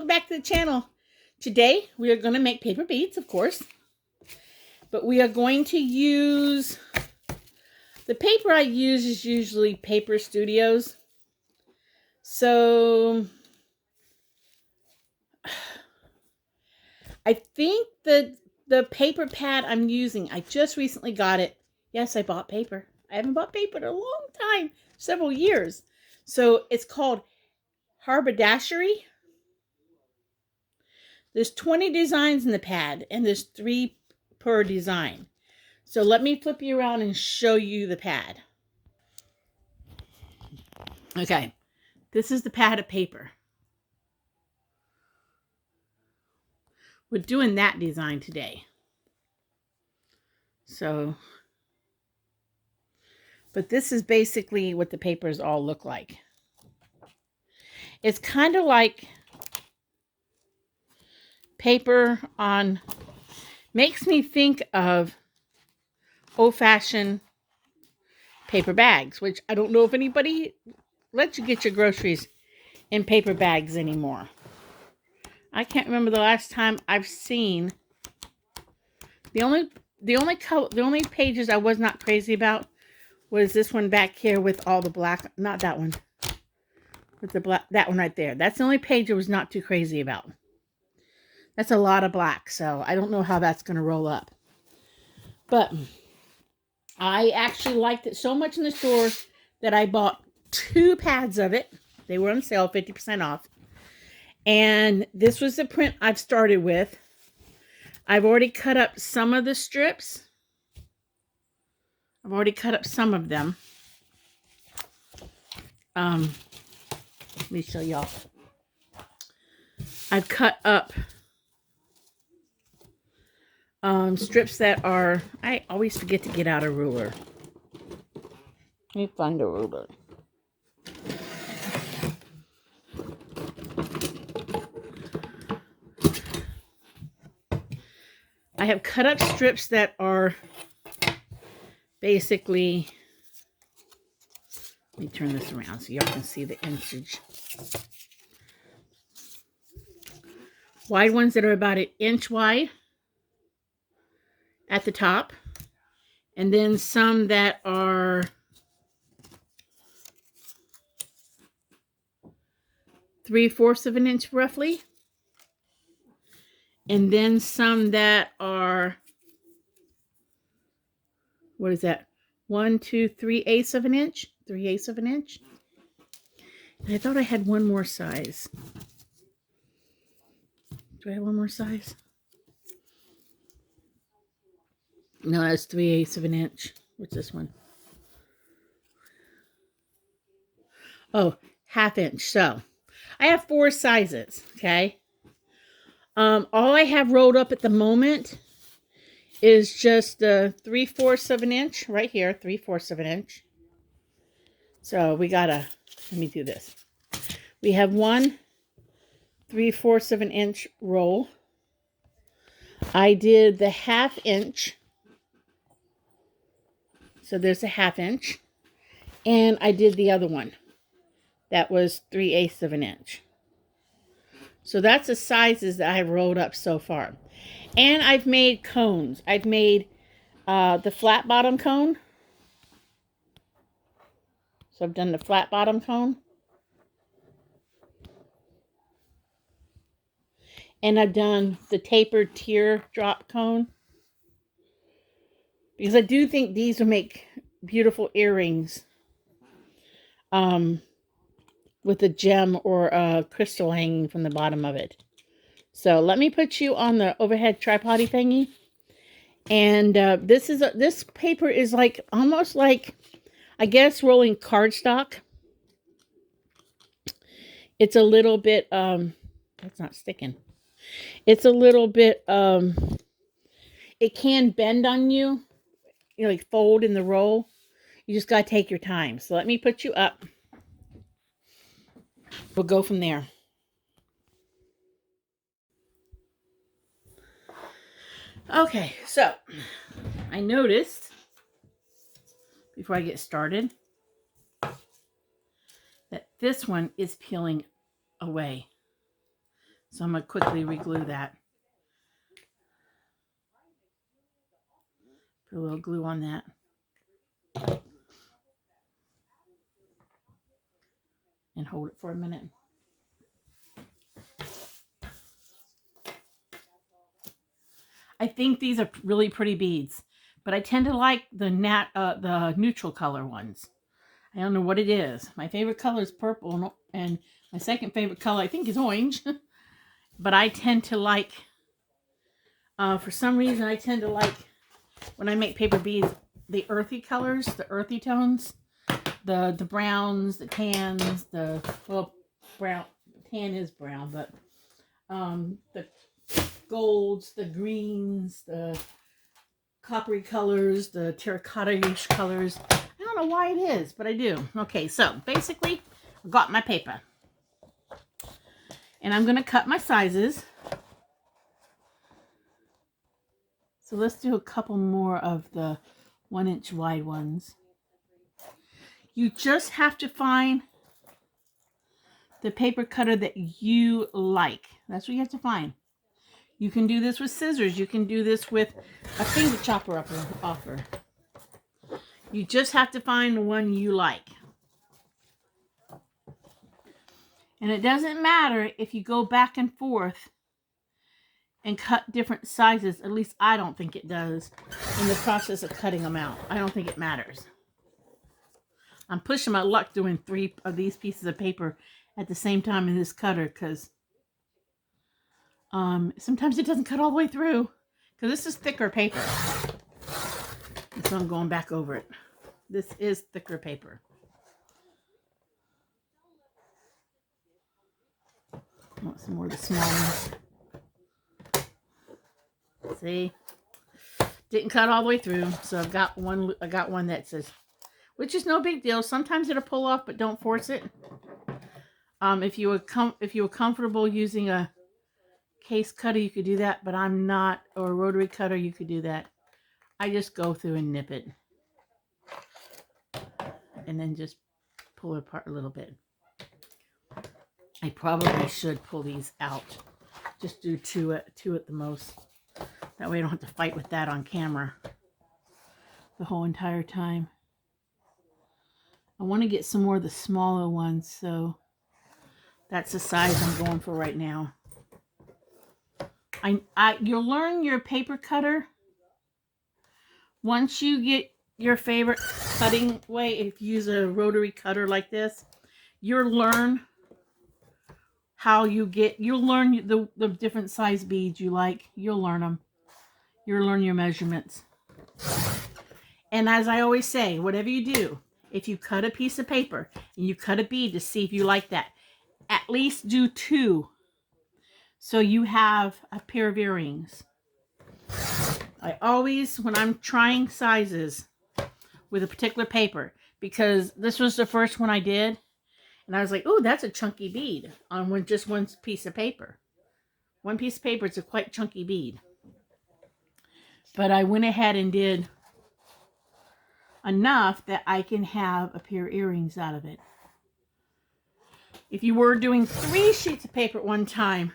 welcome back to the channel. Today we are going to make paper beads, of course, but we are going to use, the paper I use is usually Paper Studios. So I think that the paper pad I'm using, I just recently got it. Yes, I bought paper. I haven't bought paper in a long time, several years. So it's called Haberdashery. There's 20 designs in the pad, and there's 3 per design. So let me flip you around and show you the pad. Okay, this is the pad of paper. We're doing that design today. So, but this is basically what the papers all look like. It's kind of like paper on, makes me think of old-fashioned paper bags, which I don't know if anybody lets you get your groceries in paper bags anymore. I can't remember the last time I've seen, the only pages I was not crazy about was this one back here with all the black, not that one, with the black, that one right there. That's the only page I was not too crazy about. That's a lot of black, so I don't know how that's going to roll up. But I actually liked it so much in the store that I bought 2 pads of it. They were on sale, 50% off. And this was the print I've started with. I've already cut up some of the strips. I've already cut up some of them. Let me show y'all. I've cut up strips that are, I always forget to get out a ruler. Let me find a ruler. I have cut up strips that are basically, let me turn this around so y'all can see the inchage. Wide ones that are about 1 inch wide at the top. And then some that are 3/4 of an inch roughly. And then some that are, what is that? 1, 2, 3/8 of an inch. 3/8 of an inch. And I thought I had one more size. Do I have one more size? No, that's 3/8 of an inch. What's this one? Oh, 1/2 inch. So I have 4 sizes. Okay. All I have rolled up at the moment is just 3/4 of an inch right here. 3/4 of an inch. So we gotta, let me do this. We have 1 3/4 of an inch roll. I did the 1/2 inch. So there's a 1/2 inch. And I did the other one. That was 3/8 of an inch. So that's the sizes that I've rolled up so far. And I've made cones. I've made the flat bottom cone. So I've done the flat bottom cone. And I've done the tapered teardrop cone. Because I do think these will make beautiful earrings. With a gem or a crystal hanging from the bottom of it. So let me put you on the overhead tripod thingy. And this paper is like, almost like, I guess, rolling cardstock. It's a little bit, it's not sticking. It's a little bit, it can bend on you, you know, like fold in the roll. You just got to take your time. So let me put you up. We'll go from there. Okay, so I noticed, before I get started, that this one is peeling away. So I'm going to quickly reglue that. Put a little glue on that. And hold it for a minute. I think these are really pretty beads, but I tend to like the neutral color ones. I don't know what it is. My favorite color is purple, and my second favorite color I think is orange. But I tend to like, for some reason, I tend to like, when I make paper beads, the earthy colors, the earthy tones, the browns, the tans, brown, tan is brown, but the golds, the greens, the coppery colors, the terracotta-ish colors. I don't know why it is, but I do. Okay, so basically, I got my paper. And I'm going to cut my sizes. So let's do a couple more of the 1-inch wide ones. You just have to find the paper cutter that you like. That's what you have to find. You can do this with scissors. You can do this with a finger chopper offer. You just have to find the one you like. And it doesn't matter if you go back and forth and cut different sizes. At least I don't think it does in the process of cutting them out. I don't think it matters. I'm pushing my luck doing 3 of these pieces of paper at the same time in this cutter because sometimes it doesn't cut all the way through because this is thicker paper. And so I'm going back over it. This is thicker paper. I want some more of the small ones. See? Didn't cut all the way through, so I've got one. I got one that says, which is no big deal. Sometimes it'll pull off, but don't force it. If you were comfortable using a case cutter, you could do that, but I'm not, or a rotary cutter, you could do that. I just go through and nip it, and then just pull it apart a little bit. I probably should pull these out. Just do two at the most. That way I don't have to fight with that on camera the whole entire time. I want to get some more of the smaller ones, so that's the size I'm going for right now. You'll learn your paper cutter once you get your favorite cutting way. If you use a rotary cutter like this, you'll learn how you'll learn the different size beads you like. You'll learn them. You'll learn your measurements. And as I always say, whatever you do, if you cut a piece of paper and you cut a bead to see if you like that, at least do 2. So you have a pair of earrings. I always, when I'm trying sizes with a particular paper, because this was the first one I did, and I was like, oh, that's a chunky bead on just one piece of paper. One piece of paper, it's a quite chunky bead. But I went ahead and did enough that I can have a pair of earrings out of it. If you were doing 3 sheets of paper at one time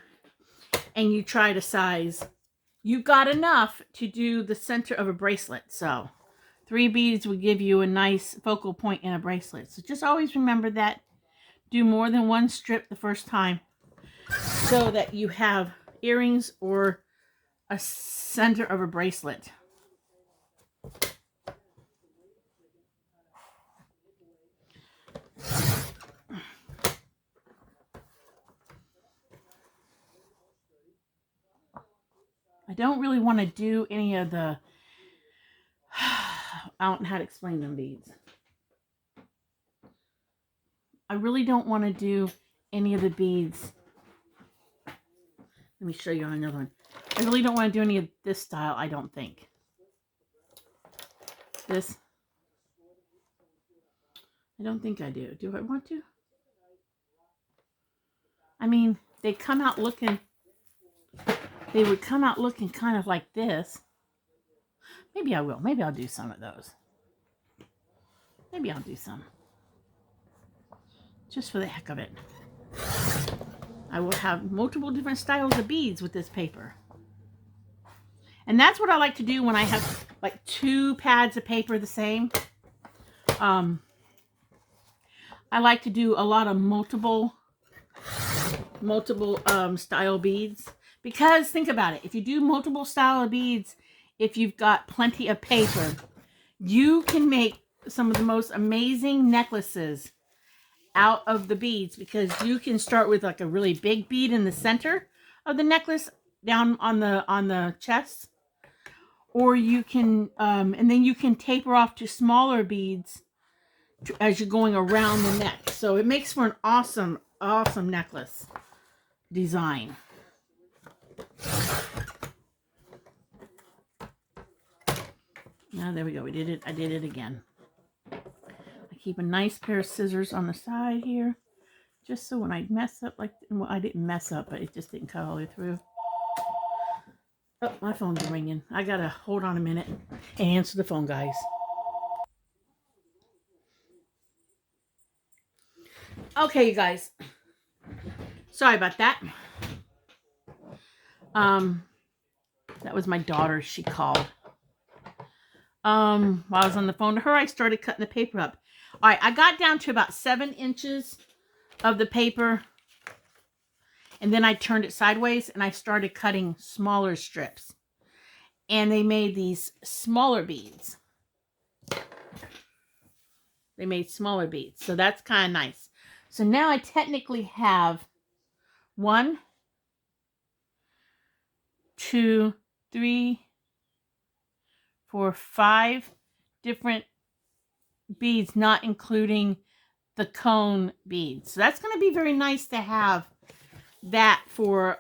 and you try to size, you got enough to do the center of a bracelet. So 3 beads would give you a nice focal point in a bracelet. So just always remember that. Do more than 1 strip the first time so that you have earrings or a center of a bracelet. I don't really want to do any of the, I don't know how to explain them beads. I really don't want to do any of the beads. Let me show you on another one. I really don't want to do any of this style, I don't think. This. I don't think I do. Do I want to? I mean, they would come out looking kind of like this. Maybe I will. Maybe I'll do some of those. Maybe I'll do some. Just for the heck of it. I will have multiple different styles of beads with this paper. And that's what I like to do when I have like 2 pads of paper the same. I like to do a lot of multiple style beads, because think about it. If you do multiple style of beads, if you've got plenty of paper, you can make some of the most amazing necklaces out of the beads, because you can start with like a really big bead in the center of the necklace down on the chest, or you can and then you can taper off to smaller beads as you're going around the neck. So it makes for an awesome necklace design. Now there we go. We did it. I did it again. I keep a nice pair of scissors on the side here, just so when I mess up, like, well, I didn't mess up, but it just didn't cut all the way through. Oh, my phone's ringing. I gotta hold on a minute and answer the phone, guys. Okay, you guys. Sorry about that. That was my daughter. She called. While I was on the phone to her, I started cutting the paper up. All right, I got down to about 7 inches of the paper, and then I turned it sideways and I started cutting smaller strips, and they made these smaller beads. They made smaller beads, so that's kind of nice. So now I technically have 1, 2, 3, 4, 5 different beads, not including the cone beads. So that's going to be very nice to have that for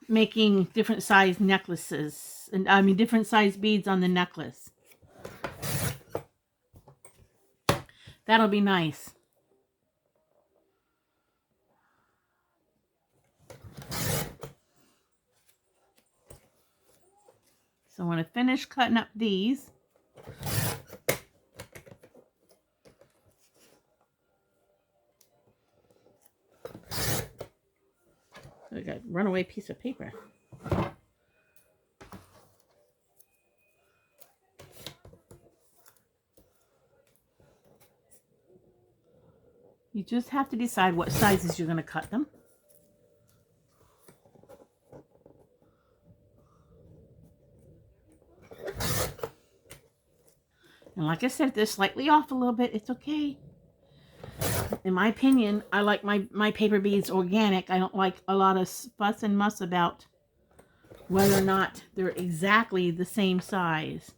making different size necklaces, and I mean different size beads on the necklace. That'll be nice. So when I finish cutting up these, I got a runaway piece of paper. You just have to decide what sizes you're going to cut them. And like I said, if they're slightly off a little bit, it's okay. In my opinion, I like my paper beads organic. I don't like a lot of fuss and muss about whether or not they're exactly the same size.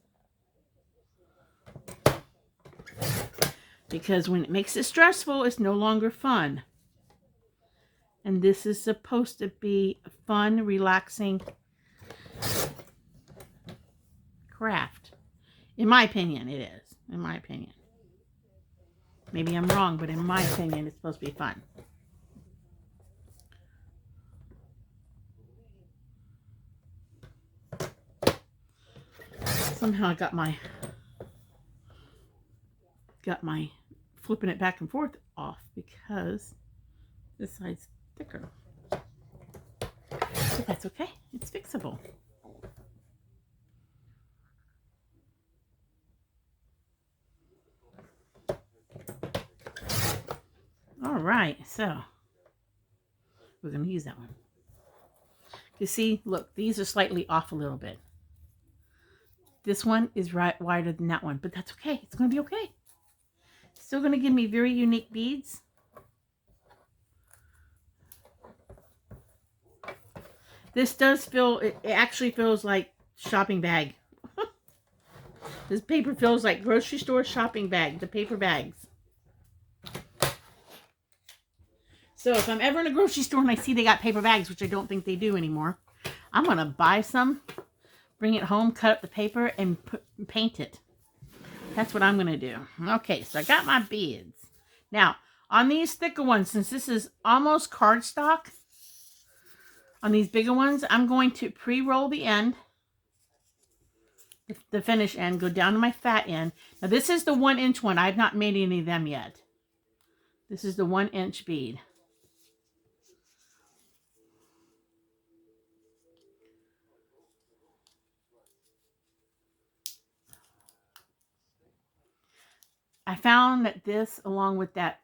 Because when it makes it stressful, it's no longer fun. And this is supposed to be a fun, relaxing craft. In my opinion, it is. In my opinion. Maybe I'm wrong, but in my opinion, it's supposed to be fun. Somehow I got my flipping it back and forth off, because this side's thicker. But that's okay. It's fixable. All right, so we're going to use that one. You see, look, these are slightly off a little bit. This one is right wider than that one, but that's okay. It's going to be okay. Still going to give me very unique beads. This does feel, it actually feels like shopping bag. This paper feels like grocery store shopping bag, the paper bags. So if I'm ever in a grocery store and I see they got paper bags, which I don't think they do anymore, I'm going to buy some, bring it home, cut up the paper, and paint it. That's what I'm going to do. Okay, so I got my beads. Now, on these thicker ones, since this is almost cardstock, on these bigger ones, I'm going to pre-roll the end, the finish end, go down to my fat end. Now, this is the 1-inch one. I've not made any of them yet. This is the 1-inch bead. I found that this, along with that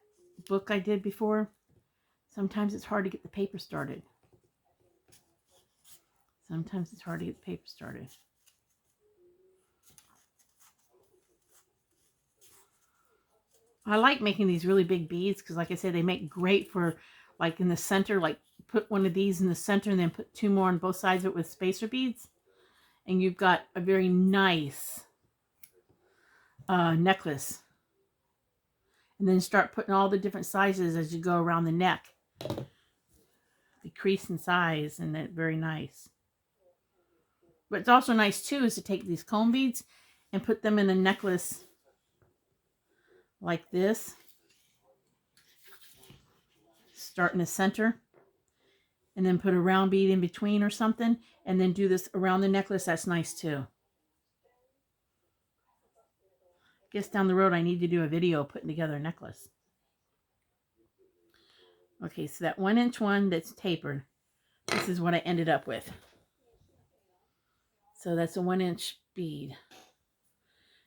book I did before, sometimes it's hard to get the paper started. Sometimes it's hard to get the paper started. I like making these really big beads because, like I said, they make great for, like, in the center, like put one of these in the center and then put two more on both sides of it with spacer beads. And you've got a very nice necklace. And then start putting all the different sizes as you go around the neck. Decrease in size, and that's very nice. But it's also nice too is to take these comb beads and put them in a necklace like this. Start in the center and then put a round bead in between or something, and then do this around the necklace. That's nice too. Guess down the road I need to do a video putting together a necklace. Okay, so that 1-inch one that's tapered, this is what I ended up with. So that's a 1-inch bead.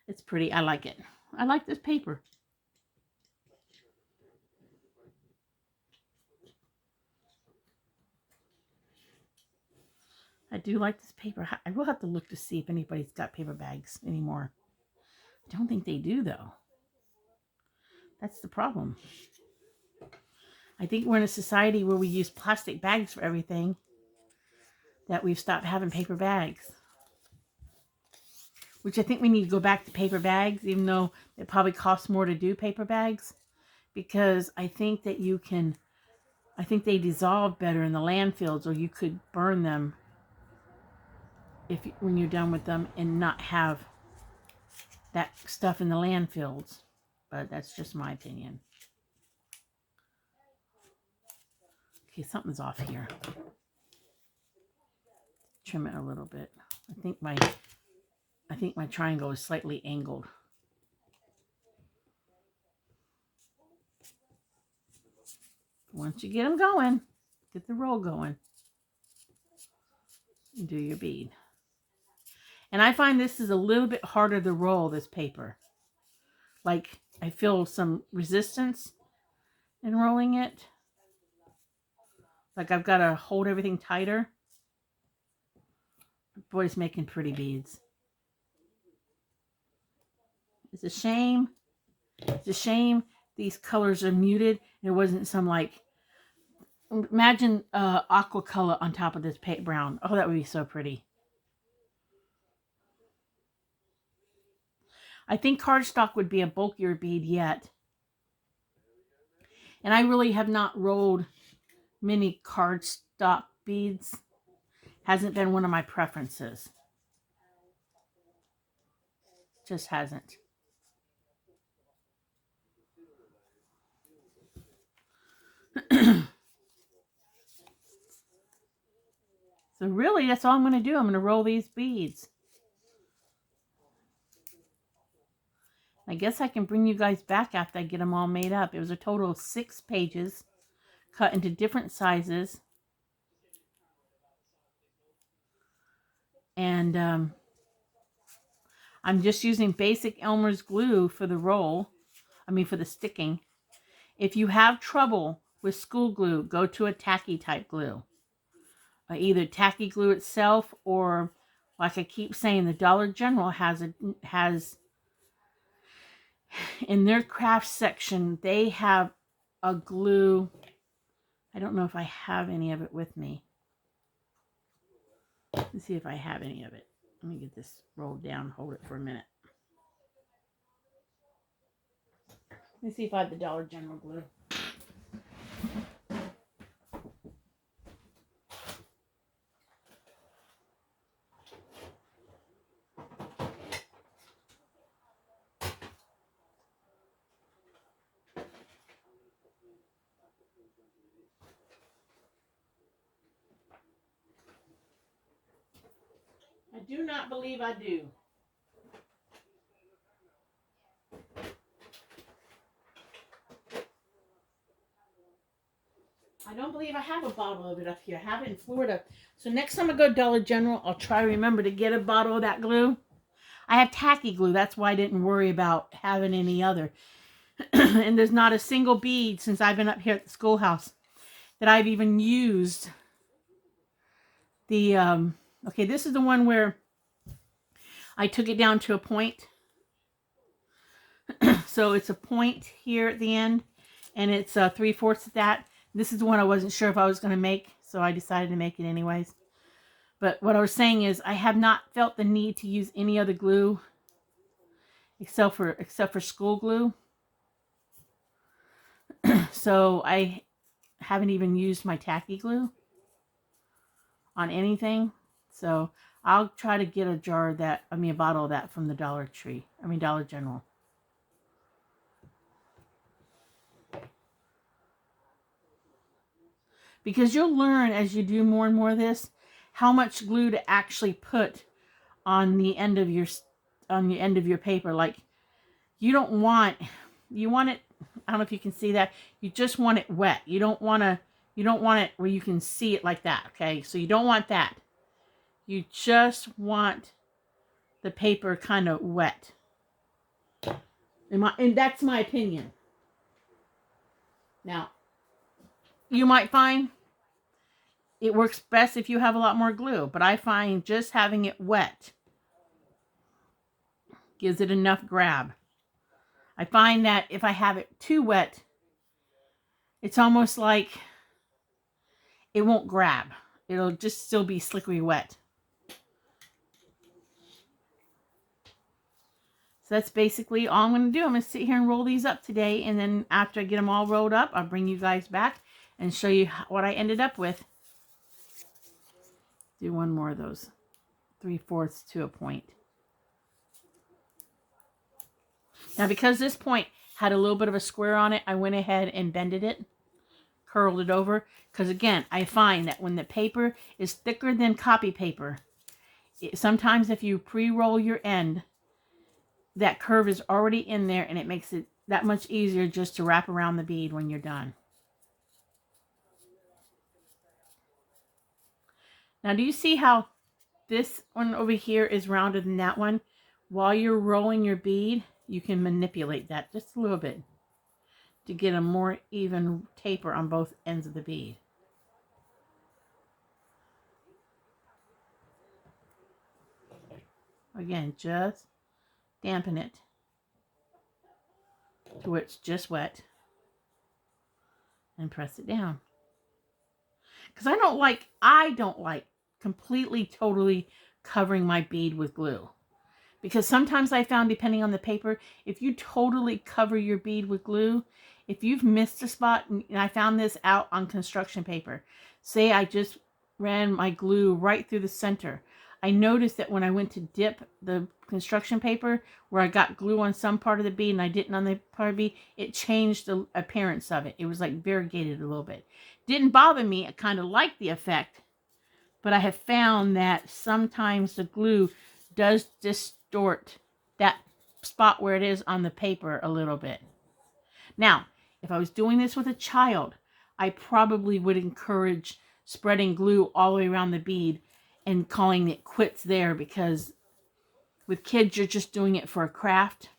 It's pretty. I like it. I like this paper. I do like this paper. I will have to look to see if anybody's got paper bags anymore. I don't think they do, though. That's the problem. I think we're in a society where we use plastic bags for everything, that we've stopped having paper bags. Which I think we need to go back to paper bags, even though it probably costs more to do paper bags. Because I think that you can, I think they dissolve better in the landfills, or you could burn them when you're done with them and not have that stuff in the landfills. But that's just my opinion. Okay, something's off here. Trim it a little bit. I think my triangle is slightly angled. Once you get them going, get the roll going, and do your bead. And I find this is a little bit harder to roll, this paper. Like, I feel some resistance in rolling it. Like I've got to hold everything tighter. Boy's making pretty beads. It's a shame. It's a shame these colors are muted. It wasn't some, like, imagine aqua color on top of this brown. Oh, that would be so pretty. I think cardstock would be a bulkier bead yet. And I really have not rolled many cardstock beads. Hasn't been one of my preferences. Just hasn't. So really, that's all I'm going to do. I'm going to roll these beads. I guess I can bring you guys back after I get them all made up. It was a total of 6 pages, cut into different sizes. And I'm just using basic Elmer's glue for the roll. For the sticking. If you have trouble with school glue, go to a tacky type glue. Either tacky glue itself, or, like I keep saying, the Dollar General has in their craft section, they have a glue. I don't know if I have any of it with me. Let's see if I have any of it. Let me get this rolled down. Hold it for a minute. Let me see if I have the Dollar General glue. I do not believe I do. I don't believe I have a bottle of it up here. I have it in Florida. So next time I go to Dollar General, I'll try to remember to get a bottle of that glue. I have tacky glue. That's why I didn't worry about having any other. And there's not a single bead since I've been up here at the schoolhouse that I've even used the, okay, this is the one where I took it down to a point. So it's a point here at the end, and it's 3/4 of that. This is the one I wasn't sure if I was going to make, so I decided to make it anyways. But what I was saying is I have not felt the need to use any other glue except for school glue. So I haven't even used my tacky glue on anything. So I'll try to get a jar of that, a bottle of that from the Dollar General. Because you'll learn as you do more and more of this how much glue to actually put on the end of your paper. Like, you want it, I don't know if you can see that. You just want it wet. You don't want it where you can see it like that, okay? So you don't want that. You just want the paper kind of wet. And that's my opinion. Now, you might find it works best if you have a lot more glue, but I find just having it wet gives it enough grab. I find that if I have it too wet, it's almost like it won't grab. It'll just still be slickery wet. So that's basically all I'm going to do. I'm going to sit here and roll these up today, and then after I get them all rolled up, I'll bring you guys back and show you what I ended up with. Do one more of those 3/4 to a point. Now, because this point had a little bit of a square on it, I went ahead and bended it, curled it over. Because again, I find that when the paper is thicker than copy paper, sometimes if you pre-roll your end, that curve is already in there, and it makes it that much easier just to wrap around the bead when you're done. Now, do you see how this one over here is rounder than that one? While you're rolling your bead, you can manipulate that just a little bit to get a more even taper on both ends of the bead. Again, just dampen it to where it's just wet and press it down. Because I don't like completely, totally covering my bead with glue. Because sometimes I found, depending on the paper, if you totally cover your bead with glue, if you've missed a spot, and I found this out on construction paper, say I just ran my glue right through the center. I noticed that when I went to dip the construction paper, where I got glue on some part of the bead and I didn't on the part of the bead, it changed the appearance of it. It was like variegated a little bit. Didn't bother me. I kind of liked the effect, but I have found that sometimes the glue does distort that spot where it is on the paper a little bit. Now, if I was doing this with a child, I probably would encourage spreading glue all the way around the bead and calling it quits there, because with kids, you're just doing it for a craft.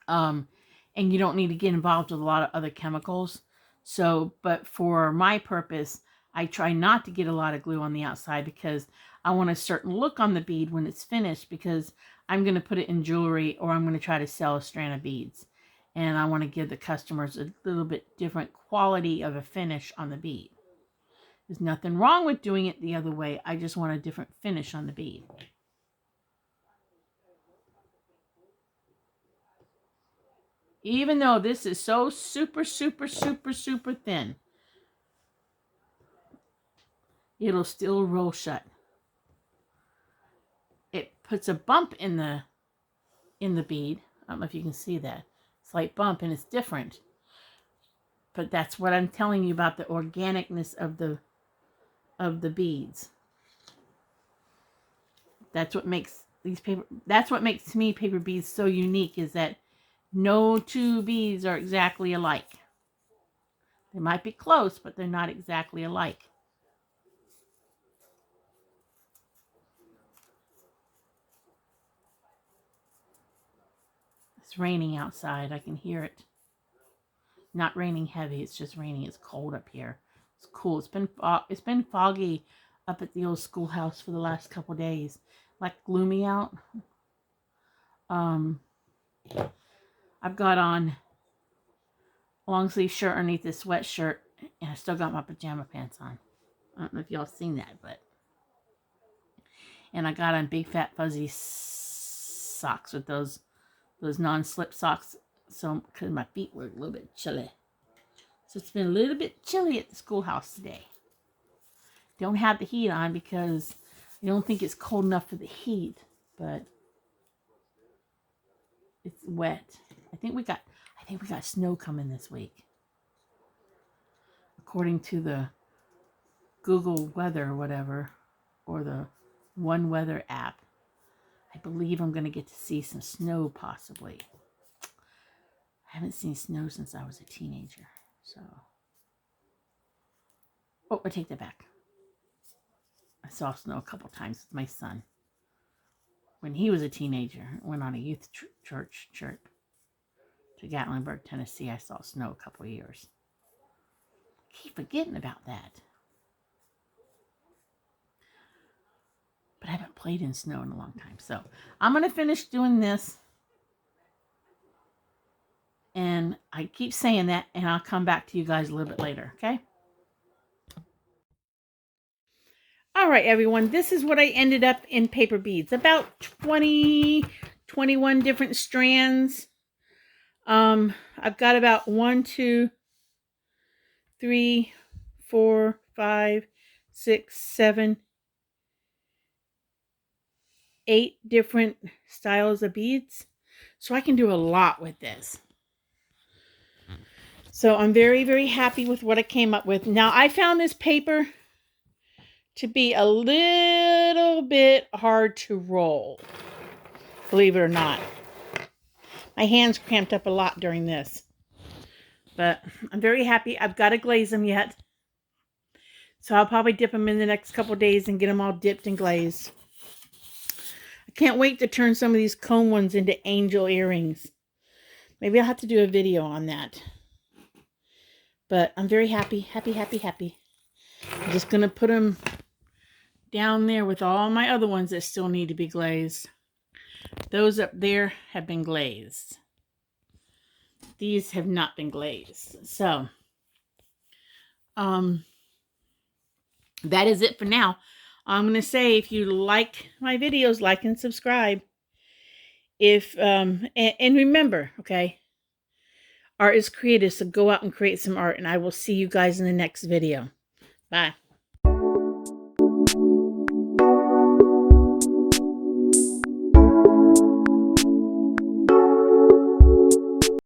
And you don't need to get involved with a lot of other chemicals. So, but for my purpose, I try not to get a lot of glue on the outside, because I want a certain look on the bead when it's finished, because I'm going to put it in jewelry, or I'm going to try to sell a strand of beads. And I want to give the customers a little bit different quality of a finish on the bead. There's nothing wrong with doing it the other way. I just want a different finish on the bead. Even though this is so super, super, super, super thin, it'll still roll shut. It puts a bump in the bead. I don't know if you can see that. Slight bump, and it's different. But that's what I'm telling you about the organicness of the beads. That's what makes to me paper beads so unique, is that no two beads are exactly alike. They might be close, but they're not exactly alike. It's raining outside. I can hear it. Not raining heavy. It's just raining. It's cold up here. It's cool. It's been foggy up at the old schoolhouse for the last couple days. Like gloomy out. I've got on a long sleeve shirt underneath this sweatshirt, and I still got my pajama pants on. I don't know if y'all seen that, but. And I got on big fat fuzzy socks with those non-slip socks. So, because my feet were a little bit chilly. So it's been a little bit chilly at the schoolhouse today. Don't have the heat on because I don't think it's cold enough for the heat, but it's wet. I think we got snow coming this week. According to the Google weather or whatever, or the One Weather app, I believe I'm going to get to see some snow possibly. I haven't seen snow since I was a teenager, so. Oh, I take that back. I saw snow a couple times with my son. When he was a teenager, went on a youth church trip to Gatlinburg, Tennessee. I saw snow a couple years. I keep forgetting about that. But I haven't played in snow in a long time. So I'm going to finish doing this. And I keep saying that, and I'll come back to you guys a little bit later, okay? All right, everyone. This is what I ended up in paper beads. About 20, 21 different strands. I've got about 1, 2, 3, 4, 5, 6, 7, 8 different styles of beads. So I can do a lot with this. So I'm very, very happy with what I came up with. Now, I found this paper to be a little bit hard to roll, believe it or not. My hands cramped up a lot during this. But I'm very happy. I've got to glaze them yet. So I'll probably dip them in the next couple days and get them all dipped and glazed. I can't wait to turn some of these comb ones into angel earrings. Maybe I'll have to do a video on that. But I'm very happy, happy. I'm just going to put them down there with all my other ones that still need to be glazed. Those up there have been glazed. These have not been glazed. So, that is it for now. I'm going to say, if you like my videos, like and subscribe. And remember, okay, art is creative, so go out and create some art, and I will see you guys in the next video. Bye.